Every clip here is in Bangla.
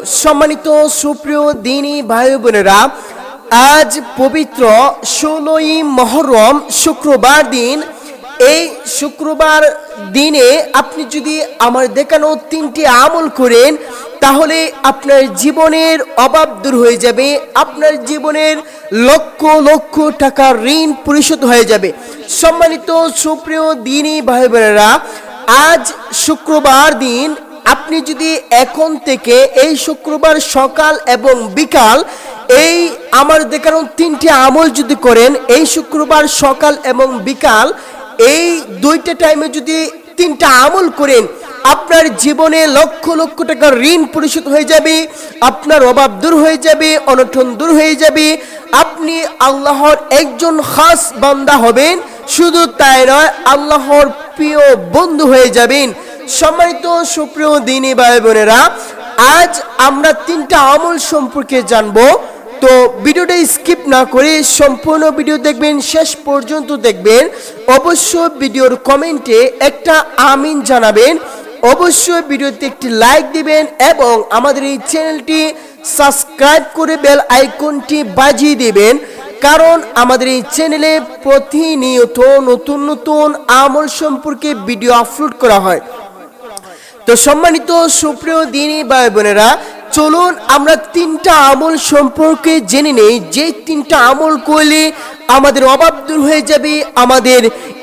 सम्मानित सुप्रिय दीनी भाई बोनेरा आज पवित्र 16 मुहर्रम शुक्रवार दिन এই শুক্রবার দিনে আপনি যদি আমার দেখানো তিনটি আমল করেন তাহলে আপনার জীবনের অভাব দূর হয়ে যাবে, আপনার জীবনের লক্ষ লক্ষ টাকার ঋণ পরিশোধ হয়ে যাবে। সম্মানিত সুপ্রিয় দ্বীনি ভাই বোনেরা, আজ শুক্রবার দিন আপনি যদি এখন থেকে এই শুক্রবার সকাল এবং বিকাল এই আমার দেখানো তিনটি আমল যদি করেন, এই শুক্রবার সকাল এবং বিকাল এই দুইটা টাইমে যদি তিনটা আমল করেন আপনার জীবনে লক্ষ লক্ষ টাকার ঋণ পরিশোধ হয়ে যাবে, আপনার অভাব দূর হয়ে যাবে, অনটন দূর হয়ে যাবে, আপনি আল্লাহর একজন খাস বান্দা হবেন। শুধু তাই নয়, আল্লাহর প্রিয় বন্ধু হয়ে যাবেন। সম্মানিত সুপ্রিয় দ্বীনি ভাই বোনেরা, আজ আমরা তিনটা আমল সম্পর্কে জানবো। তো ভিডিওটা স্কিপ না করে সম্পূর্ণ ভিডিও দেখবেন, শেষ পর্যন্ত দেখবেন। অবশ্যই ভিডিওর কমেন্টে একটা আমিন জানাবেন, অবশ্যই ভিডিওতে একটি লাইক দিবেন এবং আমাদের এই চ্যানেলটি সাবস্ক্রাইব করে বেল আইকনটি বাজিয়ে দিবেন, কারণ আমাদের এই চ্যানেলে প্রতিনিয়ত নতুন নতুন আমল সম্পর্কে ভিডিও আপলোড করা হয়। তো সম্মানিত সুপ্রিয় দ্বীনি ভাই বোনেরা, চলুন আমরা তিনটা আমল সম্পর্কে জেনে নেই। যে তিনটা আমল করলে আমাদের অভাব দূর হয়ে যাবে, আমাদের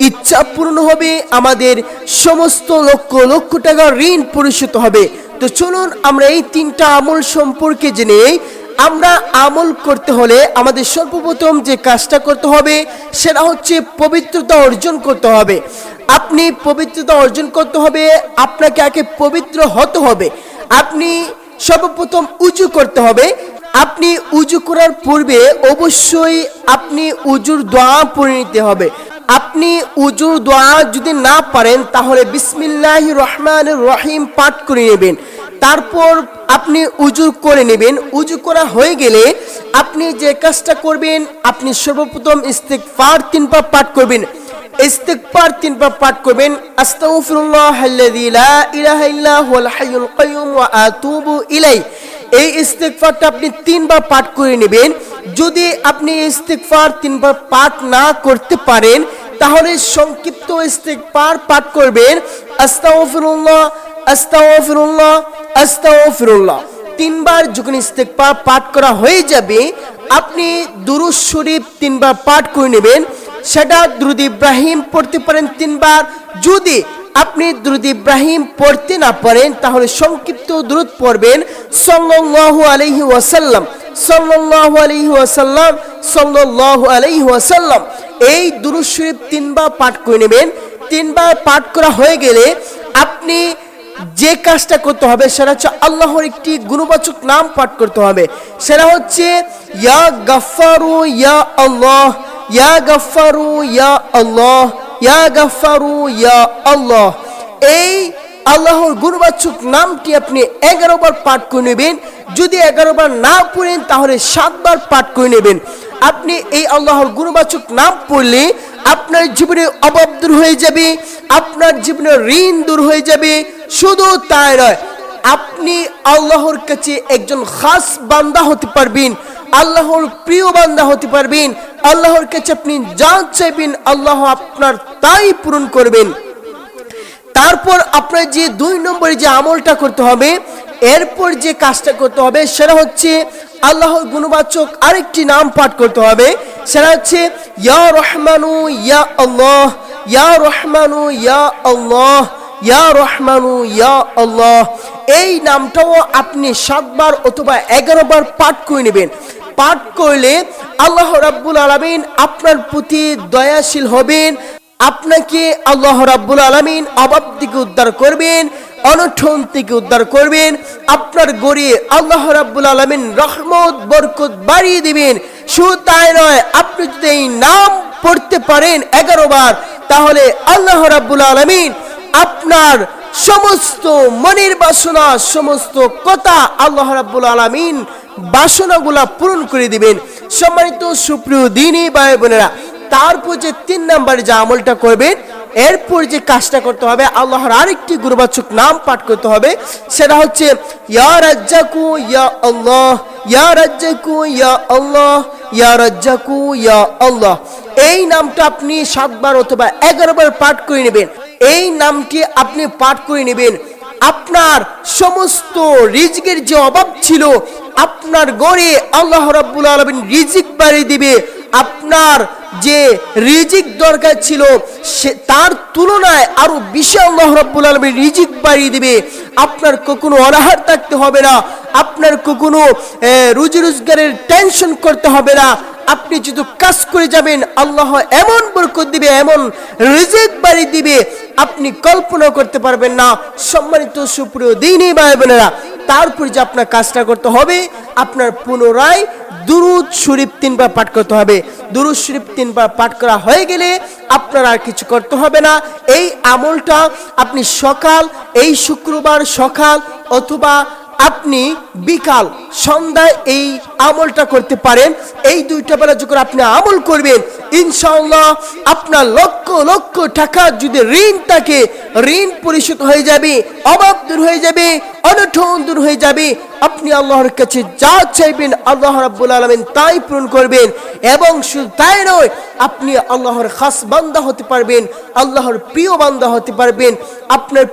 ইচ্ছা পূর্ণ হবে, আমাদের সমস্ত লক্ষ লক্ষ টাকার ঋণ পরিশোধ হবে। তো চলুন আমরা এই তিনটা আমল সম্পর্কে জেনে নেই। আমরা আমল করতে হলে আমাদের সর্বপ্রথম যে কাজটা করতে হবে সেটা হচ্ছে পবিত্রতা অর্জন করতে হবে। আপনি পবিত্রতা অর্জন করতে হবে, আপনাকে আগে পবিত্র হতে হবে। আপনি সর্বপ্রথম উজু করতে হবে। আপনি উজু করার পূর্বে অবশ্যই আপনি উজুর দোয়া পড়ে নিতে হবে। আপনি উজুর দোয়া যদি না পারেন তাহলে বিসমিল্লাহির রহমানির রহিম পাঠ করে নেবেন। তারপর আপনি উজু করে নেবেন। উজু করা হয়ে গেলে আপনি যে কাজটা করবেন, আপনি সর্বপ্রথম ইস্তিগফার 3 বার পাঠ করবেন। ইস্তিগফার 3 বার পাঠ করবেন। আস্তাগফিরুল্লাহাল্লাযী লা ইলাহা ইল্লা হুয়াল হাইয়ুল কাইয়্যুম ওয়া আতুবু ইলাইহি। এই ইস্তিগফারটা আপনি 3 বার পাঠ করে নেবেন। যদি আপনি ইস্তিগফার 3 বার পাঠ না করতে পারেন তাহলে সংক্ষিপ্ত ইস্তিগফার পাঠ করবেন, আস্তাগফিরুল্লাহ আস্তাগফিরুল্লাহ আস্তাগফিরুল্লাহ। 3 বার যখন ইস্তিগফার পাঠ করা হয়ে যাবে, আপনি দুরূদ শরীফ 3 বার পাঠ করে নেবেন। সেটা দুরূদ ইব্রাহিম পড়তে পারেন 3 বার। যদি আপনি দুরূদ ইব্রাহিম পড়তে না পারেন তাহলে সংক্ষিপ্ত দুরূদ পড়বেন, সাল্লাল্লাহু আলাইহি ওয়াসাল্লাম সাল্লাল্লাহু আলাইহি ওয়াসাল্লাম সাল্লাল্লাহু আলাইহি ওয়াসাল্লাম। এই দুরূদ শরীফ 3 বার পাঠ করে নেবেন। 3 বার পাঠ করা হয়ে গেলে আপনি যে কাজটা করতে হবে সেটা হচ্ছে আল্লাহর একটি গুণবাচক নাম পাঠ করতে হবে। সেটা হচ্ছে ইয়া গাফফারু ইয়া আল্লাহ, ইয়া গাফফারু ইয়া আল্লাহ, ইয়া গাফফারু ইয়া আল্লাহ। এই আল্লাহর গুণবাচক নামটি আপনি 11 বার পাঠ করে নেবেন। যদি 11 বার না পড়েন তাহলে 7 বার পাঠ করে নেবেন। আপনি এই আল্লাহর গুণবাচক নাম পড়লে আপনার জীবনে অভাব দূর হয়ে যাবে, আপনার জীবনের ঋণ দূর হয়ে যাবে। শুধু তাই নয়, আপনি আল্লাহর কাছে একজন খাস বান্দা হতে পারবেন, আল্লাহর প্রিয় বান্দা হতে পারবেন। আল্লাহর কাছে আপনি যা চাইবেন আল্লাহ আপনার তাই পূরণ করবেন। তারপর আপনার যে 2 নম্বরে যে আমলটা করতে হবে, এরপর যে কাজটা করতে হবে সেটা হচ্ছে আল্লাহর গুণবাচক আরেকটি নাম পাঠ করতে হবে। সেটা হচ্ছে ইয়া রহমানু ইয়া আল্লাহ, ইয়া রহমানু ইয়া আল্লাহ, ইয়া রহমানু ইয়া আল্লাহ। এই নামটাও আপনি 7 বার অথবা 11 বার পাঠ করে নেবেন। পাঠ করলে আল্লাহ রাব্বুল আলামিন আপনার প্রতি দয়াশীল হবেন। আপনাকে আল্লাহ রাব্বুল আলামিন অভাব থেকে উদ্ধার করবেন, অনটন থেকে উদ্ধার করবেন। আপনার ঘরে আল্লাহ রাব্বুল আলামিন রহমত বরকত বাড়িয়ে দিবেন। শুধু তাই নয়, আপনি যদি এই নাম পড়তে পারেন 11 বার তাহলে আল্লাহ রাব্বুল আলামিন আপনার সমস্ত মনের বাসনা, সমস্ত কথা আল্লাহ রাব্বুল আলামিন বাসনাগুলা পূরণ করে দিবেন। সম্মানিত সুপ্রিয় দ্বীনি ভাই বোনেরা, তারপর যে 3 নম্বরে যে আমলটা করবেন এরপর যে কাজটা করতে হবে, আল্লাহর আরেকটি গুরুবাচক নাম পাঠ করতে হবে, সেটা হচ্ছে ইয়া রাজ্জাকু ইয়া আল্লাহ, ইয়া রাজ্জাকু ইয়া আল্লাহ, ইয়া রাজ্জাকু ইয়া আল্লাহ। এই নামটা আপনি 7 বার অথবা 11 বার পাঠ করে নেবেন। এই নামটি আপনি পাঠ করে নেবেন, আপনার সমস্ত রিজিকের যে অভাব ছিল আপনার ঘরে আল্লাহ রাব্বুল আলামিন রিজিক বাড়িয়ে দিবে। আপনার যে রিজিক দরকার ছিল তার তুলনায় আরো বেশি আল্লাহ রাব্বুল আলামিন রিজিক বাড়িয়ে দিবে। আপনার কখনো অনাহার থাকতে হবে না, আপনার কখনো রুজি রোজগারের টেনশন করতে হবে না। আপনি যদি কাজ করে যাবেন আল্লাহ এমন বরকত দিবে, এমন রিজিক বাড়িয়ে দিবে, আপনি কল্পনা করতে পারবেন না। সম্মানিত সুপ্রিয় দ্বীনী ভাই বোনেরা, তারপর যে আপনার কাজটা করতে হবে, আপনার পুনরায় দুরূদ শরীফ 3 বার পাঠ করতে হবে। দুরূদ শরীফ 3 বার পাঠ করা হয়ে গেলে আপনার আর কিছু করতে হবে না। এই আমলটা আপনি সকাল, এই শুক্রবার সকাল অথবা আপনি বিকাল সন্ধ্যায় এই আমলটা করতে পারেন। এই 2টা বেলা যখন আপনি আমল করবেন, ইনশাআল্লাহ আপনার লক্ষ লক্ষ টাকা যদি ঋণ থাকে, ঋণ পরিশোধ হয়ে যাবে, অভাব দূর হয়ে যাবে, অনটন দূর হয়ে যাবে। আপনি আল্লাহর কাছে যা চাইবেন আল্লাহ রাব্বুল আলামিন তাই পূরণ করবেন। এবং শুধু তাই নয়, আপনি আল্লাহর খাস বান্দা হতে পারবেন, আল্লাহর প্রিয় বান্দা হতে পারবেন। আপনার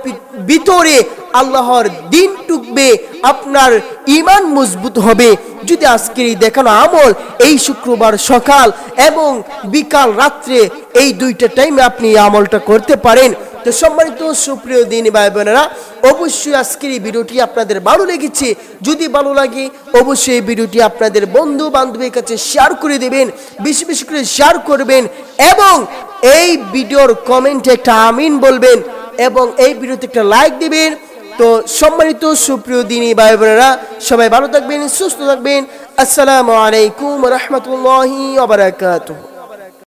ভিতরে আল্লাহর দিন টুকবে, আপনার ঈমান মজবুত হবে। যদি আজকের এই দেখানো আমল এই শুক্রবার সকাল এবং বিকাল রাত্রে এই 2টা টাইমে আপনি এই আমলটা করতে পারেন, তো সম্মানিত সুপ্রিয় দ্বীনী ভাই বোনেরা, অবশ্যই আজকের এই ভিডিওটি আপনাদের ভালো লেগেছে। যদি ভালো লাগে অবশ্যই এই ভিডিওটি আপনাদের বন্ধু বান্ধবের কাছে শেয়ার করে দেবেন, বেশি বেশি করে শেয়ার করবেন এবং এই ভিডিওর কমেন্টে একটা আমিন বলবেন এবং এই ভিডিওতে একটা লাইক দিবেন। তো সম্মানিত সুপ্রিয় দ্বীনী ভাই বোনেরা, সবাই ভালো থাকবেন, সুস্থ থাকবেন। আসসালামু আলাইকুম ওয়া রাহমাতুল্লাহি ওয়া বারাকাতুহু।